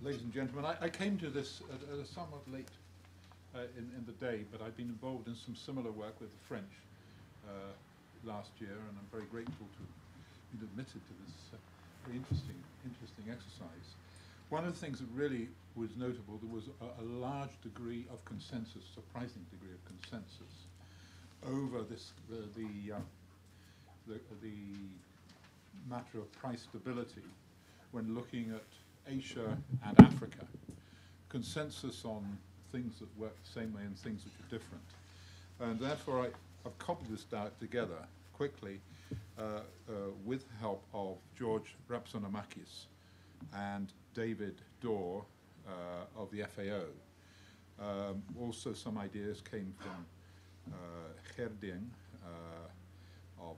Ladies and gentlemen, I came to this at a somewhat late in the day, but I've been involved in some similar work with the French last year, and I'm very grateful to be admitted to this very interesting exercise. One of the things that really was notable, there was a large degree of consensus, surprising degree of consensus, over this the matter of price stability when looking at Asia and Africa. Consensus on things that work the same way and things which are different. And therefore I've copied this together quickly with the help of George Rapsonamakis and David Dorr of the FAO. Also some ideas came from Gerding of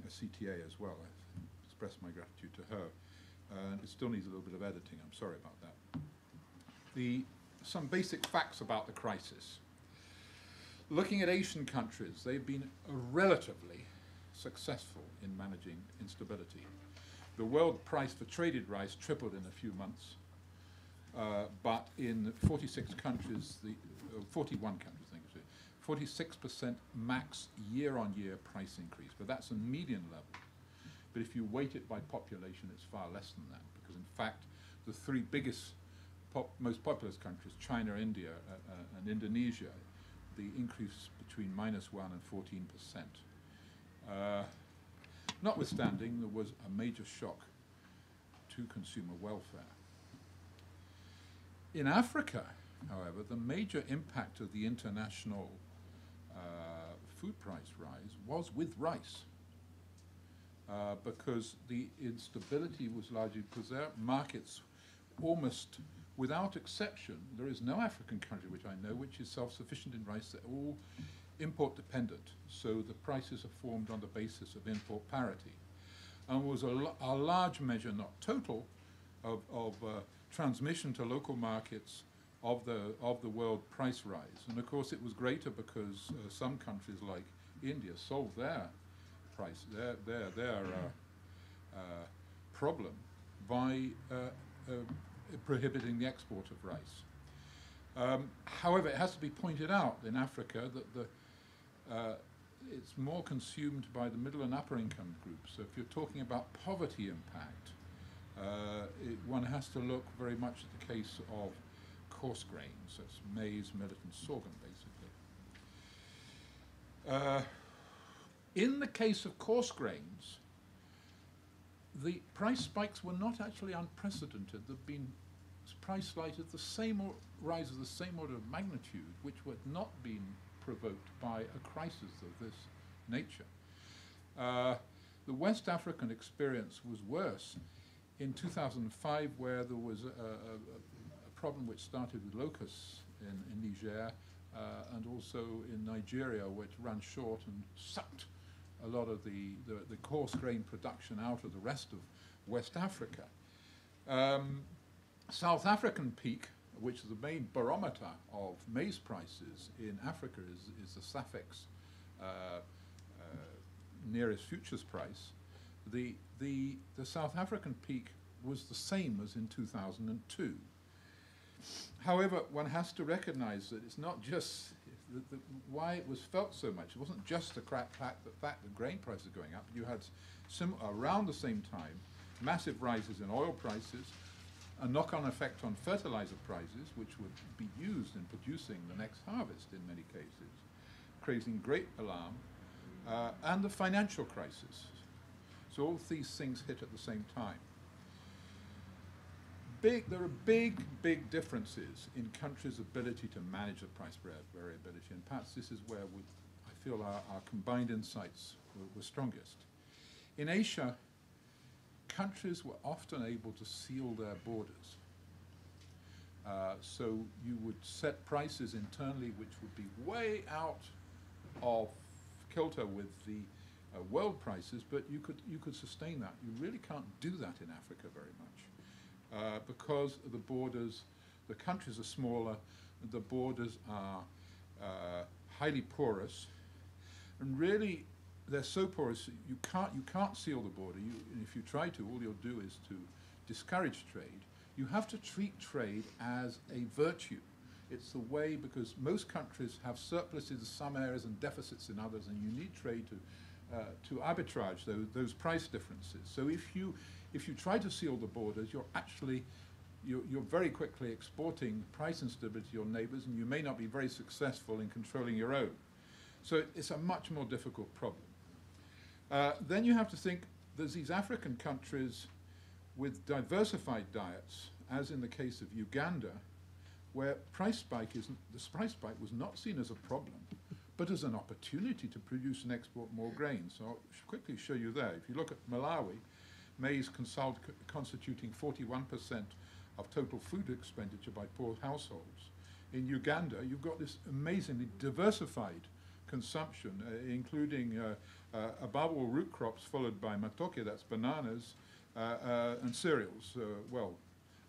CTA as well. I express my gratitude to her. And it still needs a little bit of editing, I'm sorry about that. Some basic facts about the crisis. Looking at Asian countries, they've been relatively successful in managing instability. The world price for traded rice tripled in a few months, but in 46 countries, 41 countries, I think it's 46% max year-on-year price increase, but that's a median level. But if you weight it by population, it's far less than that, because in fact, the three biggest, most populous countries, China, India, and Indonesia, the increase between -1% and 14%. Notwithstanding, there was a major shock to consumer welfare. In Africa, however, the major impact of the international food price rise was with rice. Because the instability was largely because their markets, almost without exception, there is no African country which I know which is self-sufficient in rice. They're all import dependent, so the prices are formed on the basis of import parity. And was a large measure, not total, of transmission to local markets of the world price rise. And of course it was greater because some countries like India solved their price, their problem by prohibiting the export of rice. However, it has to be pointed out in Africa that it's more consumed by the middle and upper income groups. So if you're talking about poverty impact, one has to look very much at the case of coarse grains, that's maize, millet, and sorghum, basically. In the case of coarse grains, the price spikes were not actually unprecedented. There have been price rise of the same order of magnitude, which had not been provoked by a crisis of this nature. The West African experience was worse in 2005, where there was a problem which started with locusts in Niger, and also in Nigeria, which ran short and sucked a lot of the coarse grain production out of the rest of West Africa. South African peak, which is the main barometer of maize prices in Africa, is the SAFEX nearest futures price. The South African peak was the same as in 2002. However, one has to recognize that it's not just why it was felt so much. It wasn't just the fact that grain prices are going up. You had around the same time massive rises in oil prices, a knock-on effect on fertilizer prices, which would be used in producing the next harvest in many cases, creating great alarm, and the financial crisis. So all these things hit at the same time. There are big differences in countries' ability to manage the price variability, and perhaps this is where I feel our combined insights were strongest. In Asia, countries were often able to seal their borders. So you would set prices internally which would be way out of kilter with the world prices, but you could sustain that. You really can't do that in Africa very much. Because the borders, the countries are smaller, the borders are highly porous, and really they're so porous you can't seal the border. If you try to, all you'll do is to discourage trade. You have to treat trade as a virtue. It's the way, because most countries have surpluses in some areas and deficits in others, and you need trade to arbitrage those price differences. So if you try to seal the borders, you're very quickly exporting price instability to your neighbors, and you may not be very successful in controlling your own. So it's a much more difficult problem. Then you have to think there's these African countries with diversified diets, as in the case of Uganda, where the price spike was not seen as a problem, but as an opportunity to produce and export more grain. So I'll quickly show you there. If you look at Malawi, maize constituting 41% of total food expenditure by poor households. In Uganda, you've got this amazingly diversified consumption, including above all root crops, followed by matoke, that's bananas, and cereals. Well,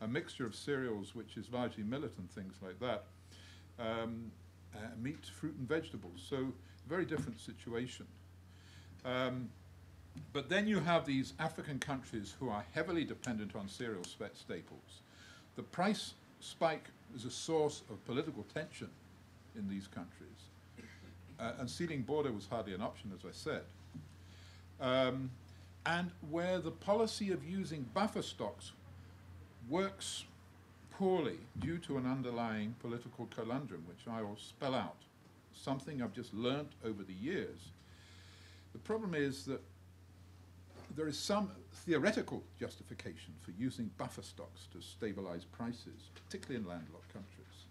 a mixture of cereals, which is largely millet and things like that, meat, fruit, and vegetables. So very different situation. But then you have these African countries who are heavily dependent on cereal staples. The price spike is a source of political tension in these countries. And sealing border was hardly an option, as I said. And where the policy of using buffer stocks works poorly due to an underlying political conundrum, which I will spell out, something I've just learnt over the years. The problem is that there is some theoretical justification for using buffer stocks to stabilize prices, particularly in landlocked countries.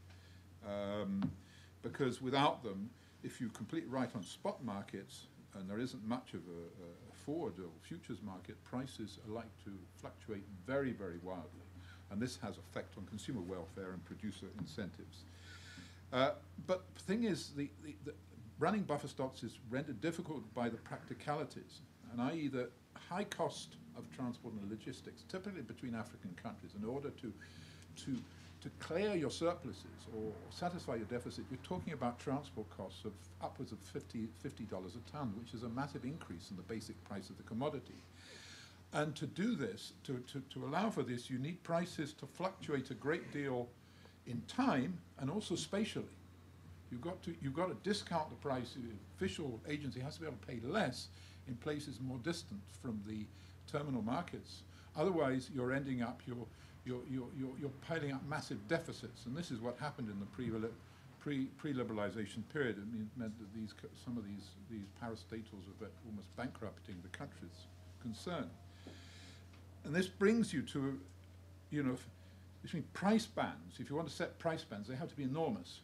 Because without them, if you completely right on spot markets, and there isn't much of a forward or futures market, prices are like to fluctuate very, very wildly. And this has effect on consumer welfare and producer incentives. But the thing is, the running buffer stocks is rendered difficult by the practicalities, and i.e. the high cost of transport and logistics, typically between African countries. In order to clear your surpluses or satisfy your deficit, you're talking about transport costs of upwards of $50 a ton, which is a massive increase in the basic price of the commodity. And to do this, to allow for this, you need prices to fluctuate a great deal in time and also spatially. You've got to discount the price. The official agency has to be able to pay less in places more distant from the terminal markets. Otherwise, you're ending up you're piling up massive deficits, and this is what happened in the pre-liberalization period. It meant that some of these parastatals were almost bankrupting the countries concerned. And this brings you to, between price bands. If you want to set price bands, they have to be enormous.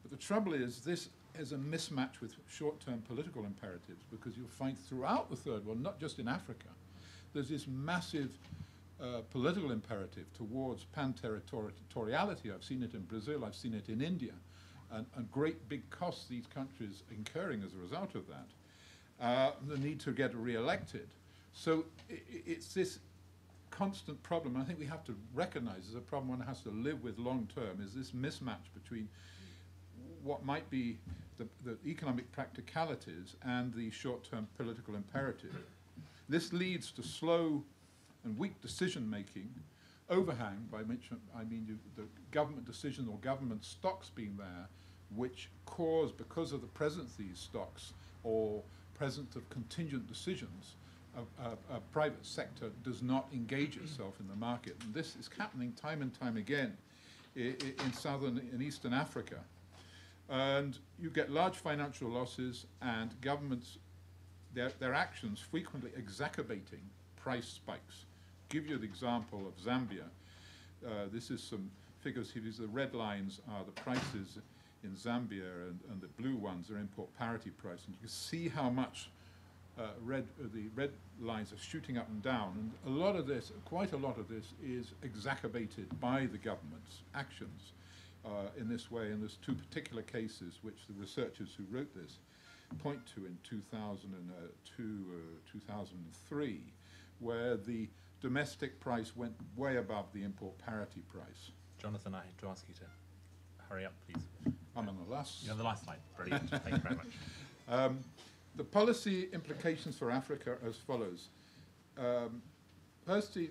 But the trouble is, this is a mismatch with short-term political imperatives, because you'll find throughout the third world, not just in Africa, there's this massive political imperative towards pan-territoriality. I've seen it in Brazil, I've seen it in India, and great big costs these countries are incurring as a result of that. The need to get re-elected. So it's this constant problem. I think we have to recognize as a problem one has to live with long term, is this mismatch between what might be the economic practicalities and the short-term political imperative. This leads to slow and weak decision-making, overhang, by which I mean the government decision or government stocks being there, which cause, because of the presence of these stocks or presence of contingent decisions, a private sector does not engage itself in the market. And this is happening time and time again in southern and eastern Africa. And you get large financial losses, and governments, their actions frequently exacerbating price spikes. Give you the example of Zambia. This is some figures here. These, the red lines are the prices in Zambia, and the blue ones are import parity price. And you can see how much the red lines are shooting up and down. And a lot of this, quite a lot of this, is exacerbated by the government's actions in this way. And there's two particular cases which the researchers who wrote this point to in 2002, 2003, where the domestic price went way above the import parity price. Jonathan, I have to ask you to hurry up, please. I'm on the last. You're on the last slide. Brilliant. Thank you very much. The policy implications for Africa are as follows. Firstly,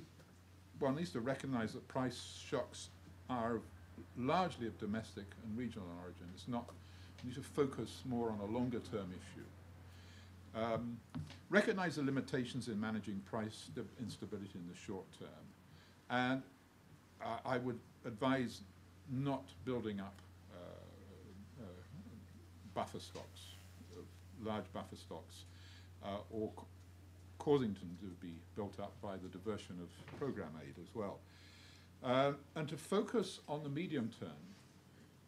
one needs to recognize that price shocks are largely of domestic and regional origin. It's not, we need to focus more on a longer term issue. Recognize the limitations in managing price instability in the short term. And I would advise not building up buffer stocks, large buffer stocks, or causing them to be built up by the diversion of program aid as well. And to focus on the medium term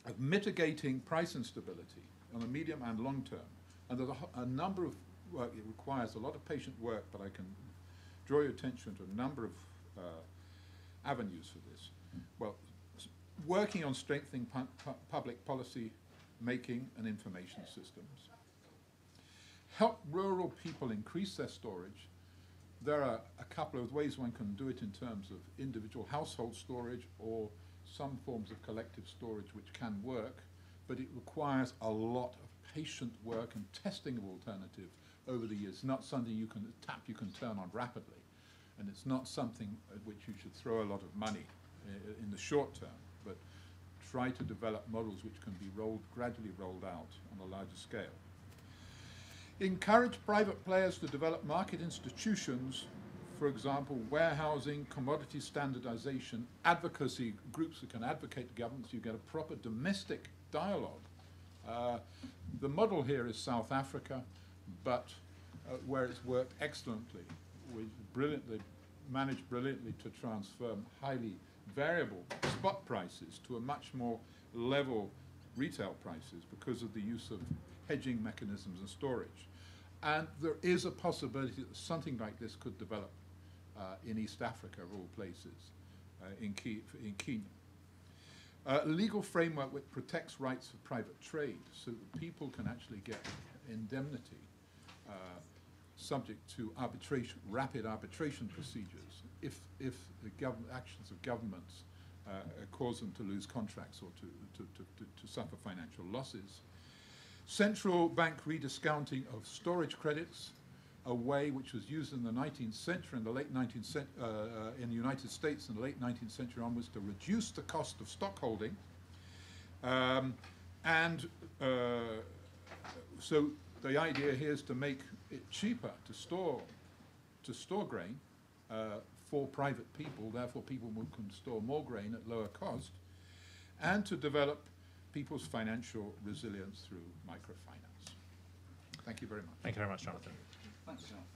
of mitigating price instability on the medium and long term. And there's a number of work, it requires a lot of patient work, but I can draw your attention to a number of avenues for this. Well, working on strengthening public policy making and information systems. Help rural people increase their storage. There are a couple of ways one can do it in terms of individual household storage or some forms of collective storage which can work, but it requires a lot of patient work and testing of alternative over the years. It's not something you can turn on rapidly, and it's not something at which you should throw a lot of money in the short term, but try to develop models which can be gradually rolled out on a larger scale. Encourage private players to develop market institutions, for example, warehousing, commodity standardization, advocacy groups that can advocate to governments. You get a proper domestic dialogue. The model here is South Africa, but where it's worked excellently, managed brilliantly to transfer highly variable spot prices to a much more level retail prices because of the use of hedging mechanisms and storage. And there is a possibility that something like this could develop in East Africa, of all places, in Kenya. A legal framework which protects rights of private trade so that people can actually get indemnity subject to arbitration, rapid arbitration procedures if the actions of governments cause them to lose contracts or to suffer financial losses. Central bank rediscounting of storage credits, a way which was used in the 19th century, in the late 19th century, in the United States in the late 19th century onwards, to reduce the cost of stock holding. So the idea here is to make it cheaper to store grain for private people, therefore people can store more grain at lower cost, and to develop people's financial resilience through microfinance. Thank you very much. Thank you very much, Jonathan. Thanks, Jonathan.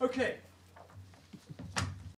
Okay.